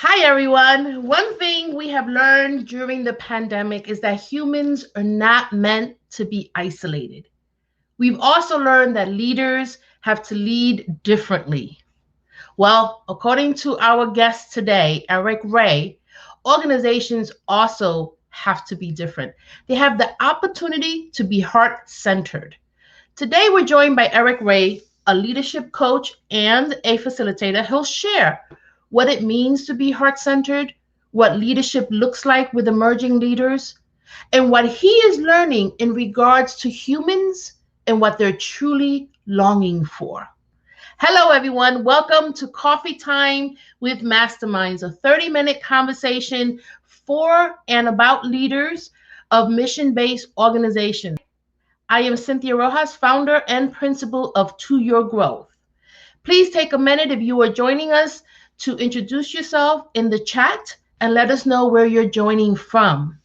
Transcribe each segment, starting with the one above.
Hi, everyone. One thing we have learned during the pandemic is that humans are not meant to be isolated. We've also learned that leaders have to lead differently. Well, according to our guest today, Eric Ray, organizations also have to be different. They have the opportunity to be heart centered. Today, we're joined by Eric Ray, a leadership coach and a facilitator. He'll share what it means to be heart centered, what leadership looks like with emerging leaders, and what he is learning in regards to humans and what they're truly longing for. Hello, everyone. Welcome to Coffee Time with Masterminds, a 30-minute conversation for and about leaders of mission based organizations. I am Cynthia Rojas, founder and principal of To Your Growth. Please take a minute if you are joining us to introduce yourself in the chat and let us know where you're joining from.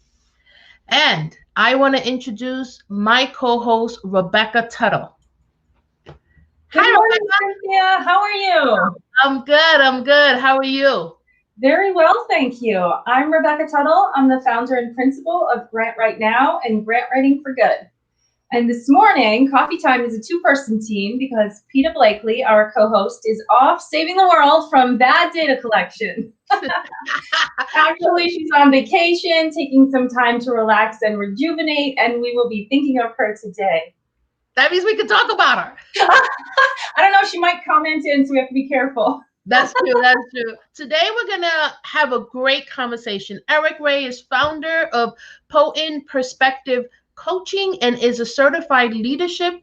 And I want to introduce my co host, Rebecca Tuttle. Good Hi, morning, Rebecca. Cynthia. How are you? I'm good. I'm good. How are you? Very well, thank you. I'm Rebecca Tuttle. I'm the founder and principal of Grant Right Now and Grant Writing for Good. And this morning, Coffee Time is a two-person team because Peter Blakely, our co-host, is off saving the world from bad data collection. Actually, she's on vacation, taking some time to relax and rejuvenate, and we will be thinking of her today. That means we can talk about her. I don't know, she might comment in, so we have to be careful. That's true. That's true. Today we're gonna have a great conversation. Eric Ray is founder of Potent Perspective Coaching and is a certified leadership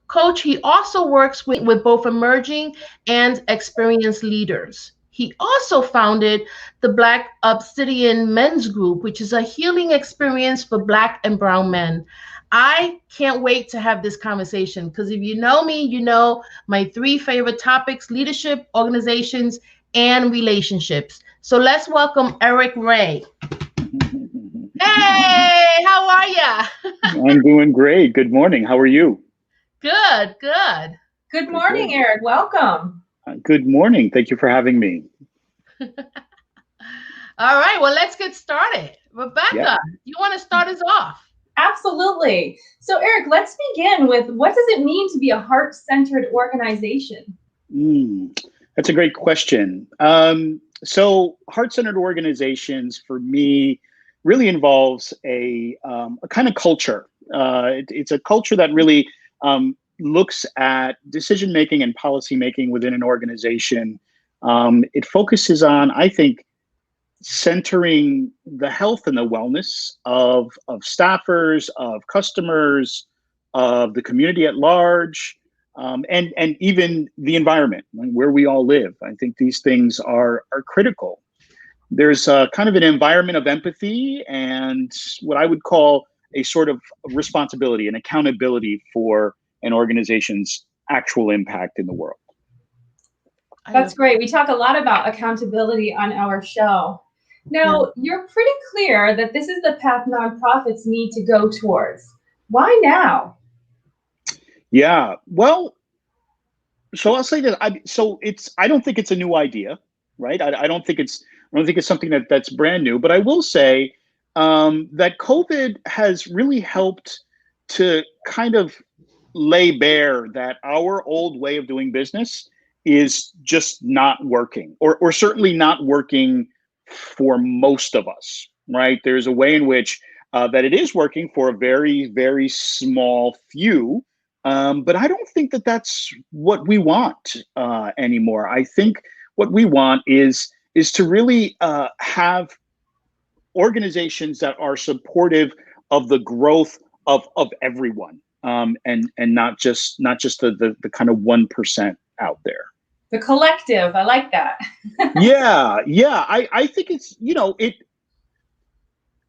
coach. He also works with both emerging and experienced leaders. He also founded the Black Obsidian Men's Group, which is a healing experience for Black and Brown men. I can't wait to have this conversation because if you know me, you know my three favorite topics: leadership, organizations, and relationships. So let's welcome Eric Ray. Hey, how are you? I'm doing great. Good morning. How are you? Good, good. Good morning, Eric. Welcome. Good morning. Thank you for having me. All right, well, let's get started. Rebecca, Yeah. you want to start us off? Absolutely. So, Eric, let's begin with what does it mean to be a heart-centered organization? That's a great question. So heart-centered organizations for me really involves a kind of culture. It's a culture that really looks at decision making and policy making within an organization. It focuses on, I think, centering the health and the wellness of staffers, of customers, of the community at large, and even the environment where we all live. I think these things are critical. There's a kind of an environment of empathy and what I would call a sort of responsibility and accountability for an organization's actual impact in the world. That's great. We talk a lot about accountability on our show. Now, you're pretty clear that this is the path nonprofits need to go towards. Why now? Yeah, well, so I'll say that I don't think it's a new idea, right? I don't think it's something that's brand new. But I will say that COVID has really helped to kind of lay bare that our old way of doing business is just not working, or certainly not working for most of us, right? There's a way in which that it is working for a very, very small few, but I don't think that that's what we want anymore. I think what we want is to really have organizations that are supportive of the growth of everyone, and not just the kind of 1% out there. The collective, I like that. Yeah. I think it's,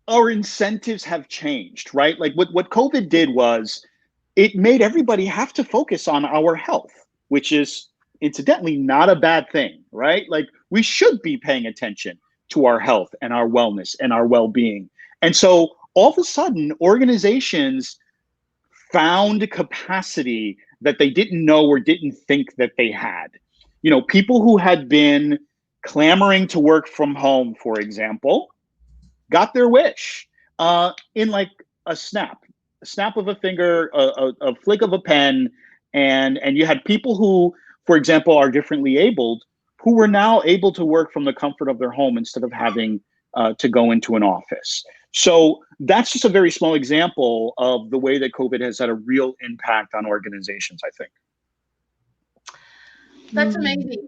our incentives have changed, right? Like what COVID did was it made everybody have to focus on our health, which is incidentally not a bad thing, right? Like we should be paying attention to our health and our wellness and our well-being. And so all of a sudden, organizations found capacity that they didn't know or didn't think that they had. People who had been clamoring to work from home, for example, got their wish in like a snap of a finger, a flick of a pen, and you had people who, for example, are differently abled, who were now able to work from the comfort of their home instead of having to go into an office. So that's just a very small example of the way that COVID has had a real impact on organizations, I think. That's amazing.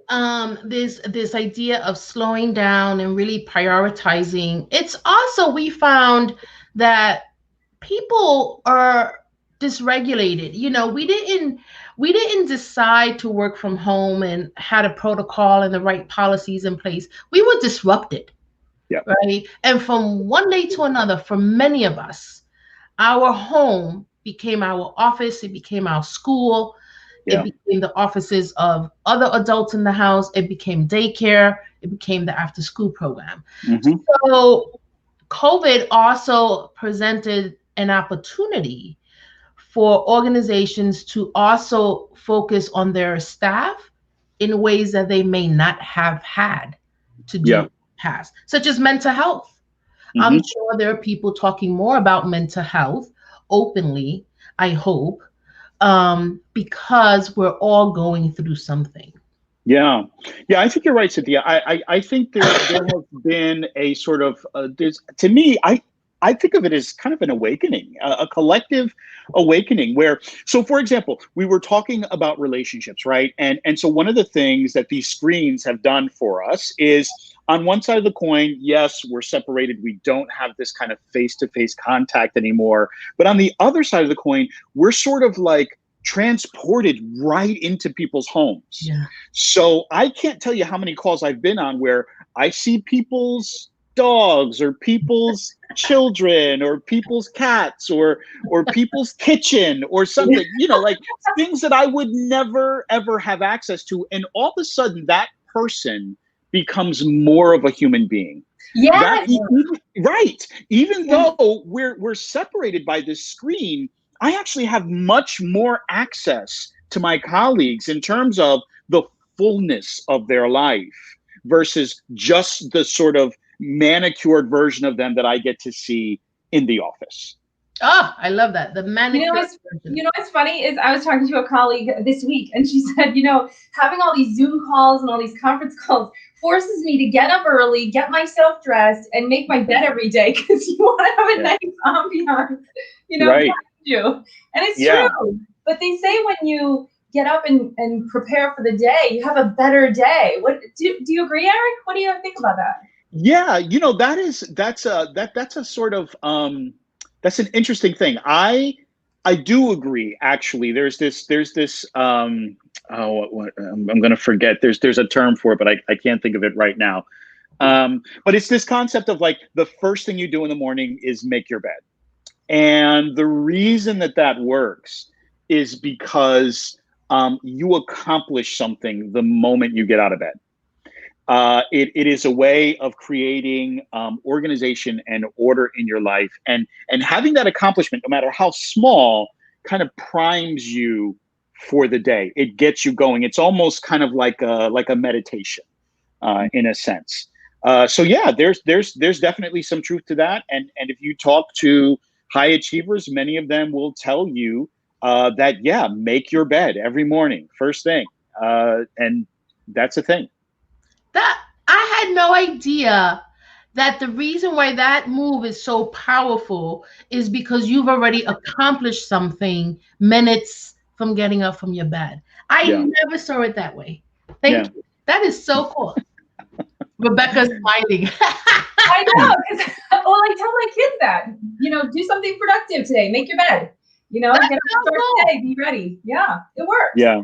This idea of slowing down and really prioritizing. It's also, we found that people are dysregulated. You know, we didn't decide to work from home and had a protocol and the right policies in place. We were disrupted. Yeah. Right. And from one day to another, for many of us, our home became our office, it became our school, Yeah. it became the offices of other adults in the house, it became daycare, it became the after school program. Mhm. So COVID also presented an opportunity for organizations to also focus on their staff in ways that they may not have had to do Yeah. in the past, such as mental health. I'm Mhm. sure there are people talking more about mental health openly, I hope, because we're all going through something. Yeah, yeah, I think you're right, Cynthia. I think there has been a sort of there's, to me, I think of it as kind of an awakening, a collective awakening. Where, so for example, we were talking about relationships, right? And so one of the things that these screens have done for us is, on one side of the coin, yes, we're separated. We don't have this kind of face-to-face contact anymore. But on the other side of the coin, we're sort of like transported right into people's homes. Yeah. So I can't tell you how many calls I've been on where I see people's dogs or people's children or people's cats or people's kitchen or something, you know, like things that I would never ever have access to, and all of a sudden that person becomes more of a human being. Yes. Right. Even though we're separated by this screen, I actually have much more access to my colleagues in terms of the fullness of their life versus just the sort of manicured version of them that I get to see in the office. Oh, I love that. The manicure. You know what's funny is I was talking to a colleague this week and she said, you know, having all these Zoom calls and all these conference calls forces me to get up early, get myself dressed, and make my bed every day because you want to have a nice ambiance, you know, Right. you. And it's true. But they say when you get up and prepare for the day, you have a better day. What do you agree, Eric? What do you think about that? Yeah, you know, that's a sort of that's an interesting thing. I do agree, actually. There's this I'm gonna forget. There's a term for it, but I can't think of it right now. But it's this concept of like the first thing you do in the morning is make your bed. And the reason that works is because you accomplish something the moment you get out of bed. It is a way of creating organization and order in your life, and having that accomplishment, no matter how small, kind of primes you for the day. It gets you going. It's almost kind of like a meditation, in a sense. So yeah, there's definitely some truth to that. And if you talk to high achievers, many of them will tell you that make your bed every morning, first thing, and that's a thing. That I had no idea that the reason why that move is so powerful is because you've already accomplished something minutes from getting up from your bed. I never saw it that way. Thank you. That is so cool. Rebecca's smiling. I know, because I tell my kids that, you know, do something productive today. Make your bed. You know, get up and start the day. Be ready. Yeah, it works. Yeah.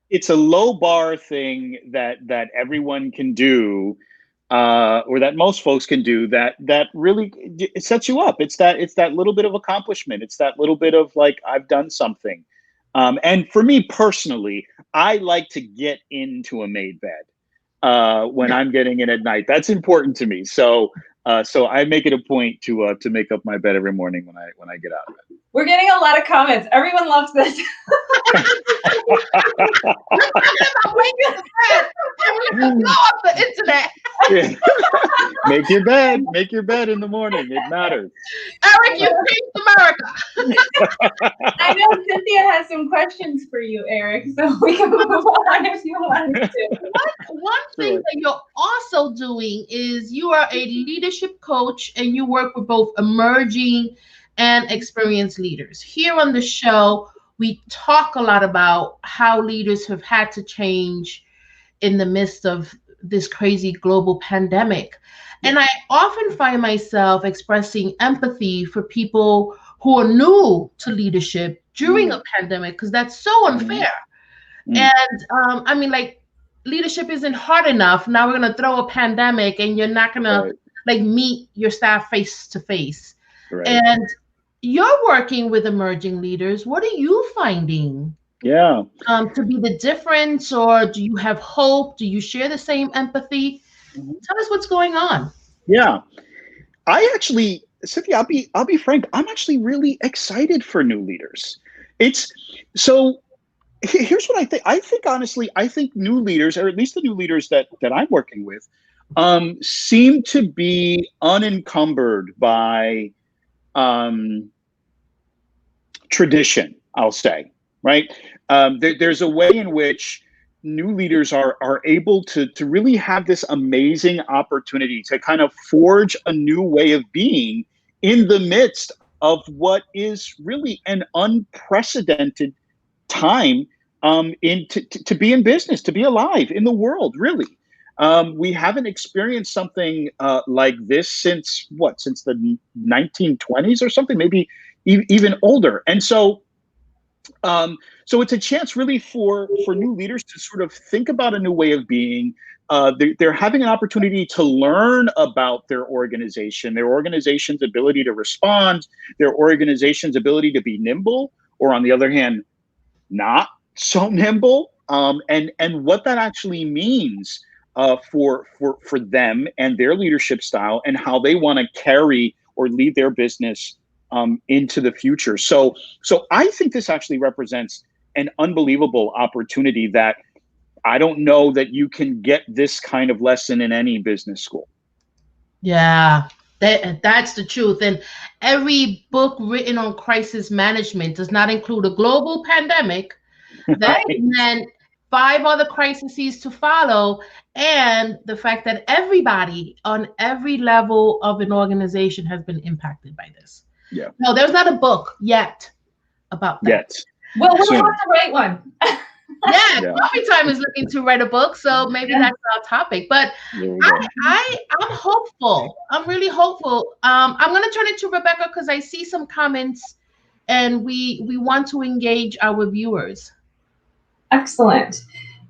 It's a low bar thing that everyone can do, or that most folks can do, that really it sets you up. It's that little bit of accomplishment. It's that little bit of like, I've done something. And for me personally, I like to get into a made bed when I'm getting in at night. That's important to me. So I make it a point to make up my bed every morning when I get out of it. We're getting a lot of comments. Everyone loves this. off the internet. Yeah. Make your bed in the morning. It matters. Eric, you changed America. I know Cynthia has some questions for you, Eric, so we can move on if you want to. One thing Sure. that you're also doing is you are a leadership coach and you work with both emerging and experienced leaders. Here on the show, we talk a lot about how leaders have had to change in the midst of this crazy global pandemic. And I often find myself expressing empathy for people who are new to leadership during a pandemic because that's so unfair. Mm. And I mean, like, leadership isn't hard enough. Now we're going to throw a pandemic and you're not going to like meet your staff face to face. Right. And you're working with emerging leaders. What are you finding? Yeah. To be the difference, or do you have hope? Do you share the same empathy? Tell us what's going on. Yeah. I actually, Cynthia, I'll be frank, I'm actually really excited for new leaders. It's so here's what I think. Honestly, I think new leaders, or at least the new leaders that I'm working with, seem to be unencumbered by tradition, I'll say, right? There's a way in which new leaders are able to really have this amazing opportunity to kind of forge a new way of being in the midst of what is really an unprecedented time to be in business, to be alive in the world, really. We haven't experienced something like this since the 1920s or something, maybe even older. And so it's a chance really for new leaders to sort of think about a new way of being. They're having an opportunity to learn about their organization's ability to respond, their organization's ability to be nimble, or on the other hand, not so nimble, and what that actually means for them and their leadership style and how they want to carry or lead their business into the future. So I think this actually represents an unbelievable opportunity that I don't know that you can get this kind of lesson in any business school. Yeah, that's the truth. And every book written on crisis management does not include a global pandemic that meant 5 other crises to follow, and the fact that everybody on every level of an organization has been impacted by this. Yeah. No, there's not a book yet about that. Yet. Well, we'll have to write one. Yeah, Coffee Time is looking to write a book, so maybe that's our topic. But I'm hopeful. I'm really hopeful. I'm going to turn it to Rebecca because I see some comments, and we want to engage our viewers. Excellent.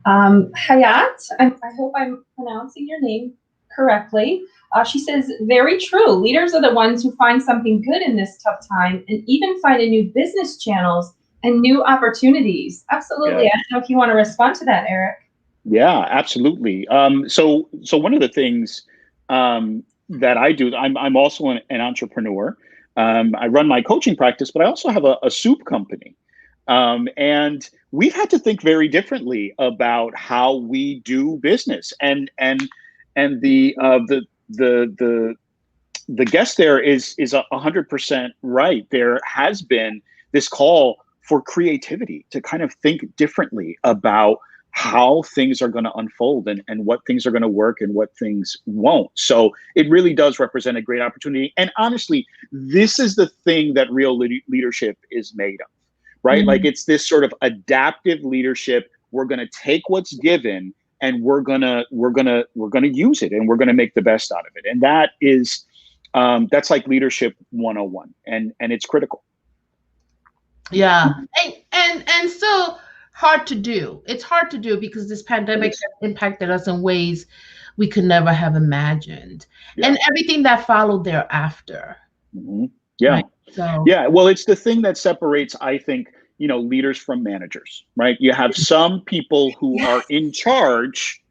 Hayat, I hope I'm pronouncing your name correctly. She says, very true. Leaders are the ones who find something good in this tough time and even find a new business channels and new opportunities. Absolutely. Yeah. I don't know if you want to respond to that, Eric. Yeah, absolutely. So one of the things that I do, I'm also an entrepreneur. I run my coaching practice, but I also have a soup company. And we've had to think very differently about how we do business. And the guest there is 100% right. There has been this call for creativity to kind of think differently about how things are going to unfold and what things are going to work and what things won't. So it really does represent a great opportunity. And honestly, this is the thing that real leadership is made of, right? Mm-hmm. Like it's this sort of adaptive leadership. We're going to take what's given and we're going to use it and we're going to make the best out of it. And that is, that's like leadership 101 and it's critical. Yeah. And so hard to do. It's hard to do because this pandemic has impacted us in ways we could never have imagined. Yeah. And everything that followed thereafter. Mm-hmm. Yeah. Right? So. Yeah. Well, it's the thing that separates, I think, leaders from managers, right? You have some people who are in charge,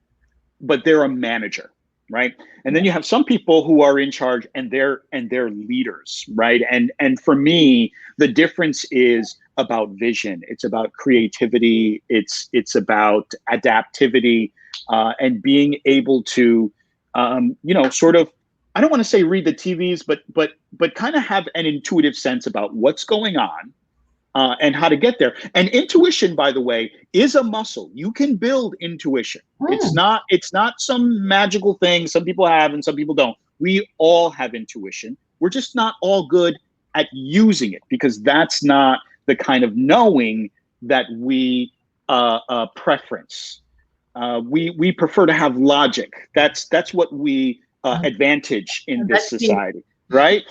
but they're a manager, right? And then you have some people who are in charge, and they're leaders, right? And for me, the difference is about vision. It's about creativity. It's about adaptivity, and being able to, sort of, I don't want to say read the TVs, but kind of have an intuitive sense about what's going on, and how to get there. And intuition, by the way, is a muscle. You can build intuition. Mm. It's not some magical thing some people have and some people don't. We all have intuition. We're just not all good at using it, because that's not the kind of knowing that we preference. We prefer to have logic. That's what we advantage in this society, right?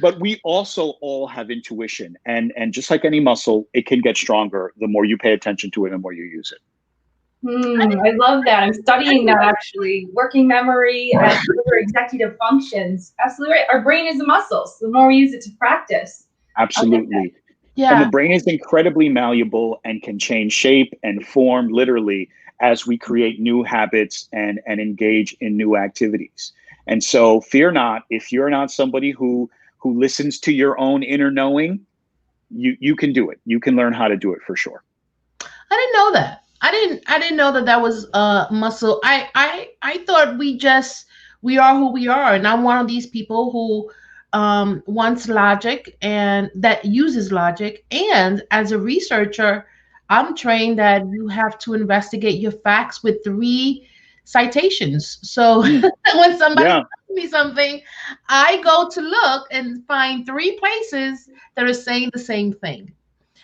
But we also all have intuition, and just like any muscle, it can get stronger the more you pay attention to it and the more you use it. I love that. I'm studying that actually. Working memory and other executive functions. Absolutely right. Our brain is a muscle. So the more we use it to practice. Absolutely. Yeah. And the brain is incredibly malleable and can change shape and form literally as we create new habits and engage in new activities. And so fear not, if you're not somebody who listens to your own inner knowing, you can do it. You can learn how to do it for sure. I didn't know that. I didn't know that was muscle. I thought we are who we are, and I'm one of these people who wants logic and that uses logic. And as a researcher, I'm trained that you have to investigate your facts with 3 citations. So when somebody tells me something, I go to look and find 3 places that are saying the same thing.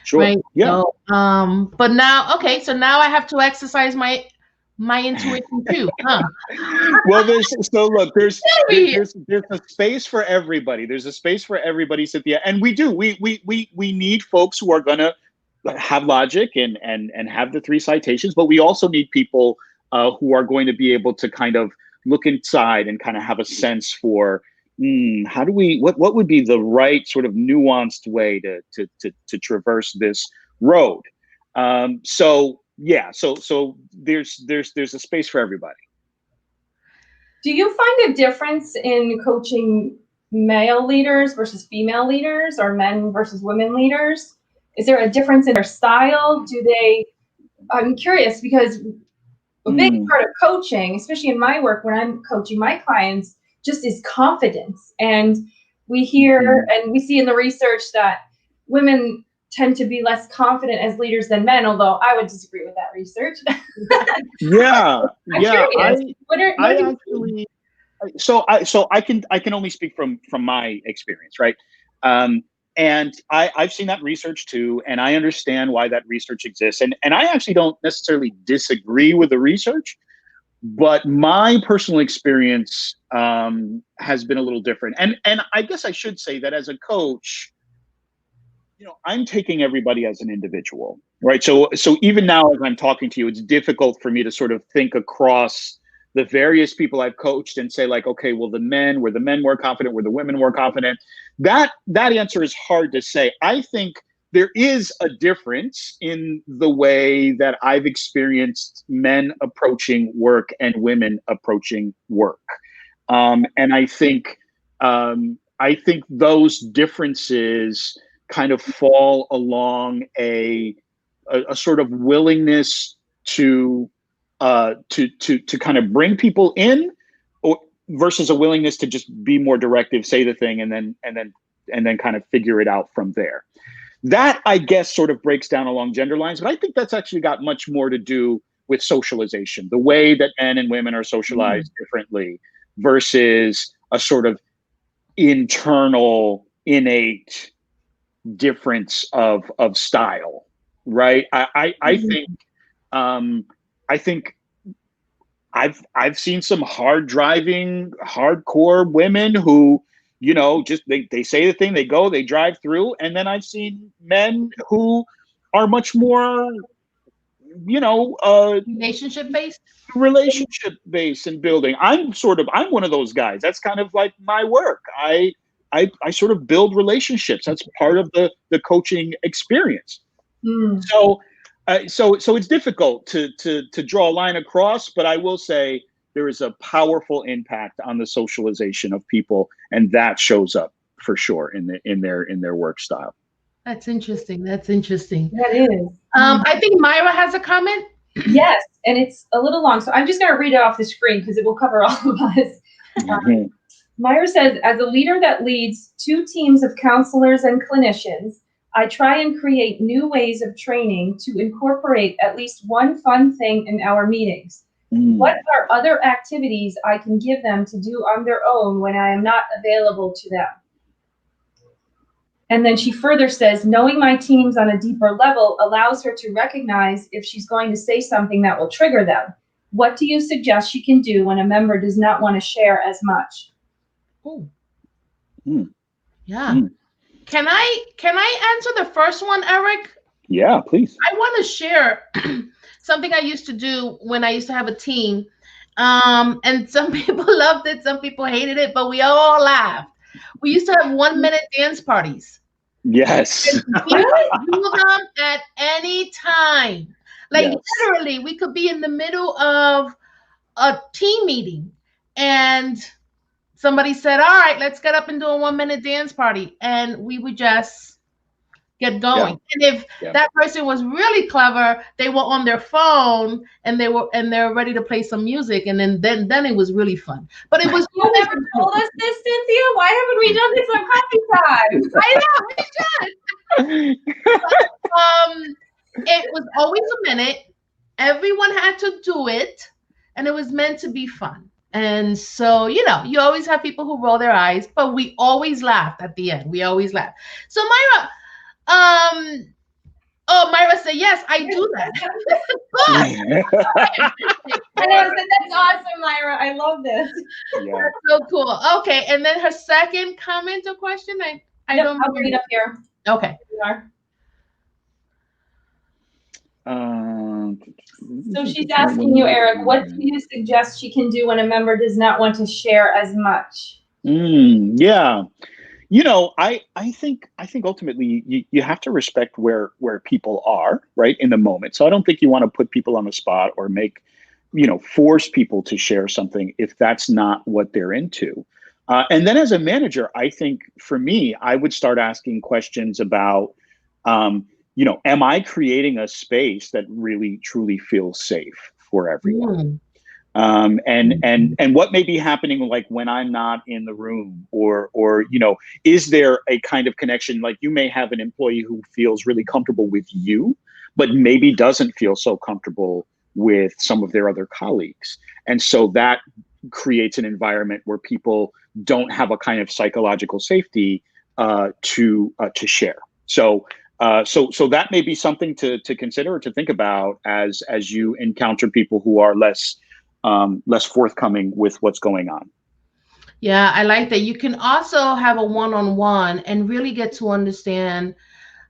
Sure. Right. Yeah. So, but now, okay, so now I have to exercise my intuition too, huh? Well, there's a space for everybody. There's a space for everybody, Cynthia, and we need folks who are gonna have logic and have the 3 citations, but we also need people who are going to be able to kind of look inside and kind of have a sense for how do we what would be the right sort of nuanced way to traverse this road. So there's a space for everybody. Do you find a difference in coaching male leaders versus female leaders, or men versus women leaders? Is there a difference in their style? I'm curious, because a big part of coaching, especially in my work when I'm coaching my clients, just is confidence. And we hear and we see in the research that women tend to be less confident as leaders than men, although I would disagree with that research. I can only speak from my experience, right? And I've seen that research too, and I understand why that research exists. And I actually don't necessarily disagree with the research, but my personal experience has been a little different. And I guess I should say that as a coach, I'm taking everybody as an individual, right? So even now, as I'm talking to you, it's difficult for me to sort of think across the various people I've coached and say, like, okay, well, were the men more confident? Were the women more confident? That answer is hard to say. I think there is a difference in the way that I've experienced men approaching work and women approaching work. And I think those differences kind of fall along a sort of willingness to kind of bring people in, or versus a willingness to just be more directive, say the thing, and then kind of figure it out from there. That, I guess, sort of breaks down along gender lines, but I think that's actually got much more to do with socialization, the way that men and women are socialized differently versus a sort of internal, innate difference of style, right? I think I've seen some hard driving, hardcore women who, just they say the thing, they go, they drive through, and then I've seen men who are much more, relationship based and building. I'm one of those guys. That's kind of like my work. I sort of build relationships. That's part of the coaching experience. So it's difficult to draw a line across, but I will say there is a powerful impact on the socialization of people, and that shows up for sure in their work style. That's interesting. That's interesting. That is. I think Myra has a comment. Yes, and it's a little long, so I'm just going to read it off the screen because it will cover all of us. Myra says, as a leader that leads 2 teams of counselors and clinicians, I try and create new ways of training to incorporate at least one fun thing in our meetings. What are other activities I can give them to do on their own when I am not available to them? And then she further says, knowing my teams on a deeper level allows her to recognize if she's going to say something that will trigger them. What do you suggest she can do when a member does not want to share as much? Oh, yeah. Can I answer the first one, Eric? Yeah, please. I want to share something I used to do when I used to have a team. And some people loved it, some people hated it, but we all laughed. We used to have 1-minute dance parties. Yes. We could do them at any time. Like literally, we could be in the middle of a team meeting and somebody said, all right, let's get up and do a 1-minute dance party. And we would just get going. And if that person was really clever, they were on their phone and they're ready to play some music. And then it was really fun. But it was you never told us this, Cynthia. Why haven't we done this on coffee time? I know, we should. It was always a minute. Everyone had to do it, and it was meant to be fun. And so, you always have people who roll their eyes, but we always laughed at the end. We always laughed. So Myra, Myra said, yes, I do that. I know, that's awesome, Myra. I love this. Yeah. That's so cool. Okay, and then her second comment or question, I don't I'll bring it up here. Okay. So she's asking you, Eric, what do you suggest she can do when a member does not want to share as much? Yeah. I think ultimately you have to respect where people are, right, in the moment. So I don't think you want to put people on the spot or force people to share something if that's not what they're into. And then as a manager, I think for me, I would start asking questions about, am I creating a space that really truly feels safe for everyone? And what may be happening, like when I'm not in the room, or is there a kind of connection? Like you may have an employee who feels really comfortable with you, but maybe doesn't feel so comfortable with some of their other colleagues. And so that creates an environment where people don't have a kind of psychological safety to share. So that may be something to consider or to think about as you encounter people who are less forthcoming with what's going on. Yeah, I like that. You can also have a one-on-one and really get to understand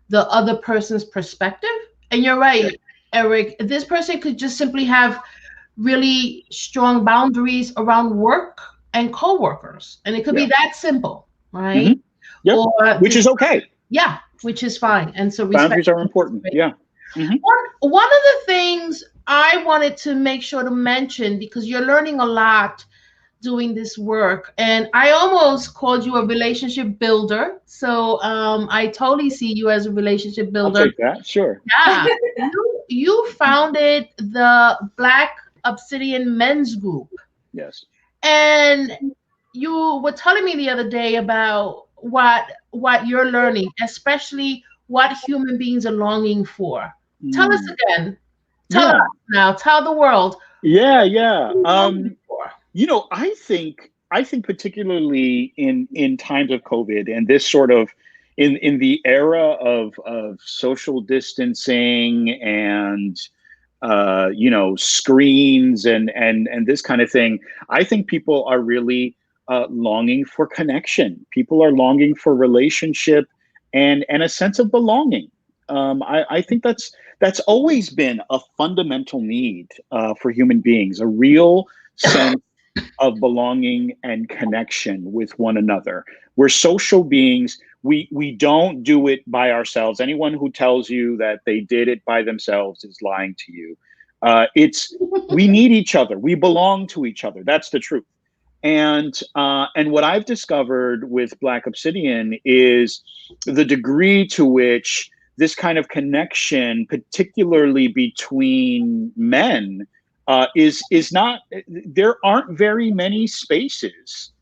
the other person's perspective. And you're right, Eric, this person could just simply have really strong boundaries around work and coworkers. And it could be that simple, right? Yep. Which is okay. Yeah, which is fine. And so boundaries are important. Yeah. One of the things I wanted to make sure to mention, because you're learning a lot doing this work, and I almost called you a relationship builder. So I totally see you as a relationship builder. I'll take that, sure. Yeah. You founded the Black Obsidian Men's Group. Yes. And you were telling me the other day about what you're learning, especially what human beings are longing for. Tell us again. Tell us now. Tell the world. Yeah. I think particularly in times of COVID and this sort of in the era of social distancing and screens and this kind of thing, I think people are really longing for connection. People are longing for relationship and a sense of belonging. I think that's always been a fundamental need for human beings, a real sense of belonging and connection with one another. We're social beings. We don't do it by ourselves. Anyone who tells you that they did it by themselves is lying to you. We need each other. We belong to each other. That's the truth. And what I've discovered with Black Obsidian is the degree to which this kind of connection, particularly between men, is not. There aren't very many spaces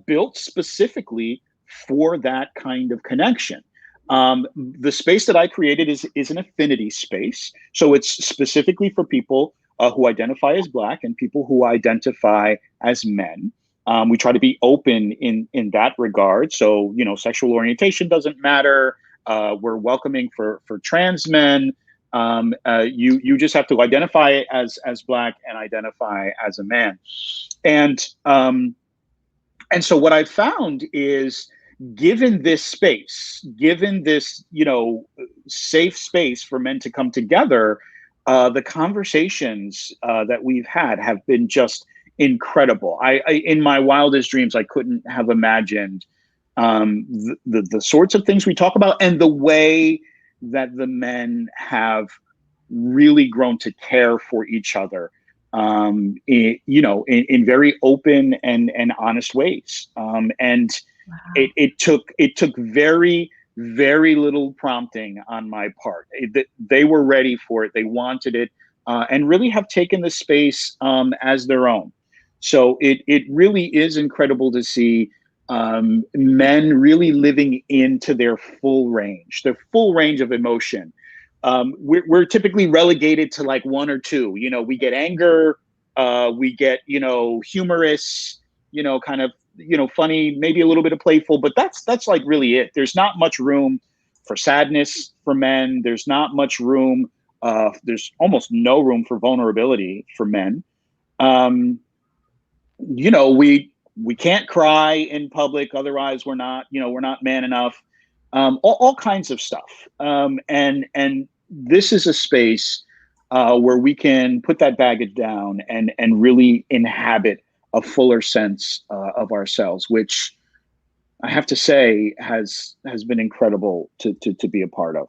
built specifically for that kind of connection. The space that I created is an affinity space, so it's specifically for people who identify as Black and people who identify as men. We try to be open in that regard. So, sexual orientation doesn't matter. We're welcoming for trans men. You just have to identify as Black and identify as a man. And so what I've found is, given this space, given this, safe space for men to come together, the conversations that we've had have been just incredible. I in my wildest dreams, I couldn't have imagined the sorts of things we talk about and the way that the men have really grown to care for each other, in very open and honest ways. And wow. It took very, very little prompting on my part. They were ready for it. They wanted it, and really have taken the space as their own. So it really is incredible to see men really living into their full range of emotion. We're typically relegated to like one or two. We get anger, we get humorous, kind of funny, maybe a little bit of playful, but that's like really it. There's not much room for sadness for men. There's not much room. There's almost no room for vulnerability for men. We can't cry in public, otherwise we're not man enough. All kinds of stuff. And this is a space where we can put that baggage down and really inhabit a fuller sense of ourselves, which I have to say has been incredible to be a part of.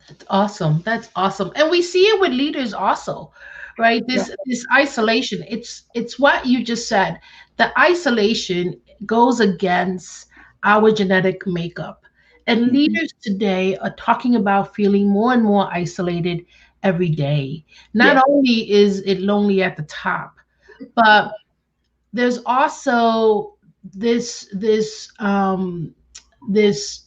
That's awesome. That's awesome. And we see it with leaders also, right? This isolation. It's what you just said. The isolation goes against our genetic makeup. And Mm-hmm. leaders today are talking about feeling more and more isolated every day. Not only is it lonely at the top, but there's also this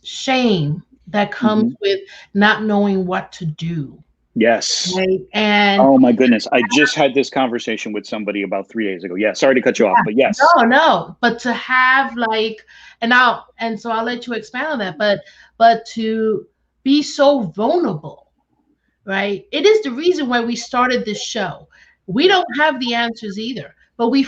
shame that comes Mm-hmm. with not knowing what to do. Yes. Right? And oh my goodness, I just had this conversation with somebody about 3 days ago. Yeah, sorry to cut you off, but yes. No. But to have so I'll let you expand on that. But to be so vulnerable, right? It is the reason why we started this show. We don't have the answers either, but we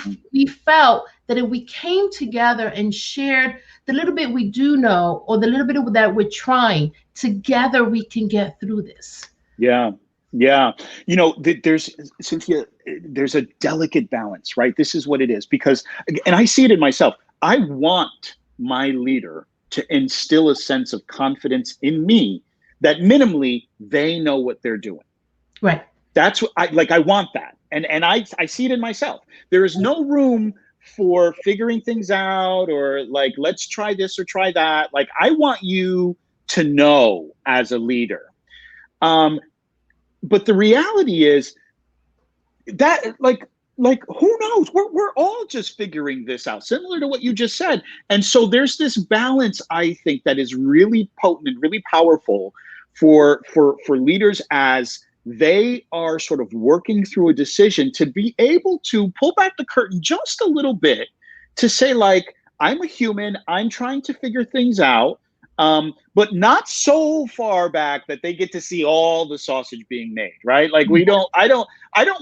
felt that if we came together and shared the little bit we do know, or the little bit of that we're trying, together we can get through this. Yeah. There's, Cynthia, there's a delicate balance, right? This is what it is, because, and I see it in myself. I want my leader to instill a sense of confidence in me that minimally they know what they're doing. Right. That's what I want that. And I see it in myself. There is no room for figuring things out or like, let's try this or try that. Like, I want you to know as a leader. But the reality is that like who knows? We're all just figuring this out, similar to what you just said. And so there's this balance, I think, that is really potent and really powerful for leaders as they are sort of working through a decision to be able to pull back the curtain just a little bit to say, like, I'm a human, I'm trying to figure things out. But not so far back that they get to see all the sausage being made, right? Like I don't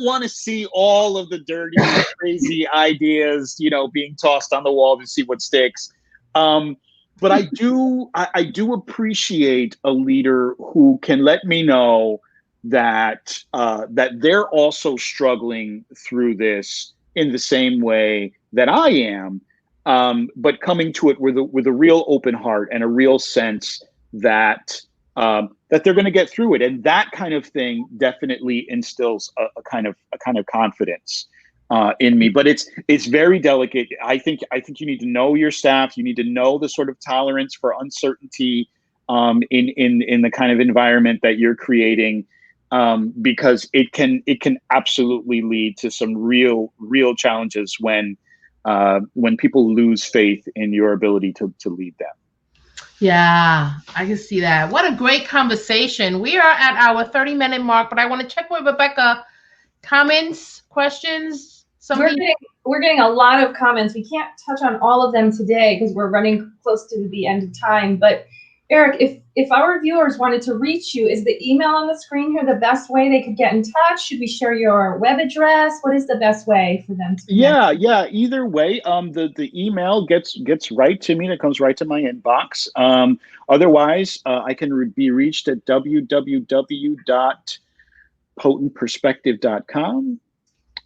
want to see all of the dirty, crazy ideas, being tossed on the wall to see what sticks. But I do appreciate a leader who can let me know that they're also struggling through this in the same way that I am. But coming to it with a real open heart and a real sense that they're going to get through it, and that kind of thing definitely instills a a kind of confidence in me. But it's very delicate. I think you need to know your staff. You need to know the sort of tolerance for uncertainty in the kind of environment that you're creating, because it can absolutely lead to some real challenges when people lose faith in your ability to lead them. Yeah, I can see that. What a great conversation. We are at our 30-minute mark, but I want to check with Rebecca. Comments, questions? We're getting a lot of comments. We can't touch on all of them today because we're running close to the end of time. But Eric, if our viewers wanted to reach you, is the email on the screen here the best way they could get in touch? Should we share your web address? What is the best way for them to connect? Yeah. Either way, the email gets right to me. It comes right to my inbox. Otherwise, I can be reached at www.potentperspective.com.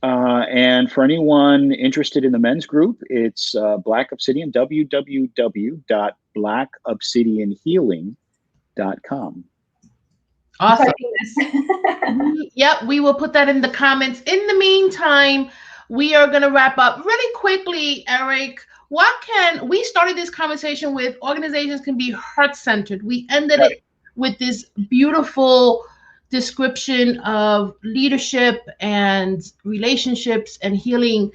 And for anyone interested in the men's group, it's Black Obsidian, www.blackobsidianhealing.com. Awesome. Yep, we will put that in the comments. In the meantime, we are going to wrap up really quickly, Eric. We started this conversation with organizations can be heart-centered. We ended it with this beautiful description of leadership and relationships and healing.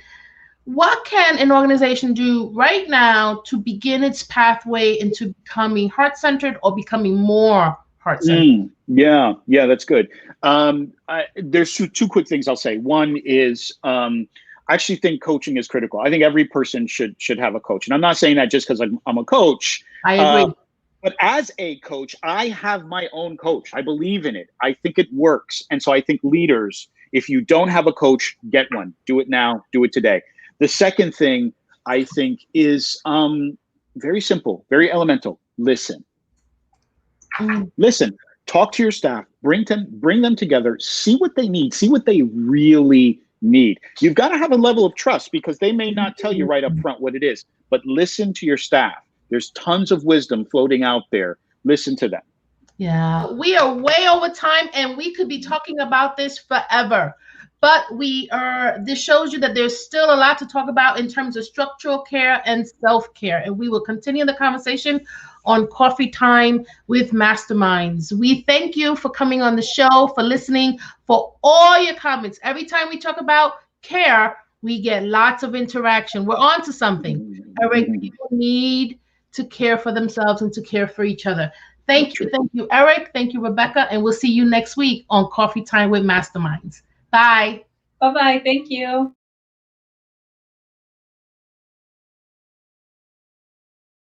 What can an organization do right now to begin its pathway into becoming heart-centered or becoming more heart-centered? Yeah, that's good. There's two quick things I'll say. One is I actually think coaching is critical. I think every person should have a coach, and I'm not saying that just because I'm a coach. I agree. But as a coach, I have my own coach. I believe in it. I think it works. And so I think leaders, if you don't have a coach, get one. Do it now. Do it today. The second thing I think is very simple, very elemental. Listen. Listen. Talk to your staff. Bring them together. See what they need. See what they really need. You've got to have a level of trust because they may not tell you right up front what it is. But listen to your staff. There's tons of wisdom floating out there. Listen to them. Yeah, we are way over time and we could be talking about this forever. But this shows you that there's still a lot to talk about in terms of structural care and self-care. And we will continue the conversation on Coffee Time with Masterminds. We thank you for coming on the show, for listening, for all your comments. Every time we talk about care, we get lots of interaction. We're on to something. Eric, people need to care for themselves and to care for each other. Thank you, Eric. Thank you, Rebecca. And we'll see you next week on Coffee Time with Masterminds. Bye. Bye-bye. Thank you.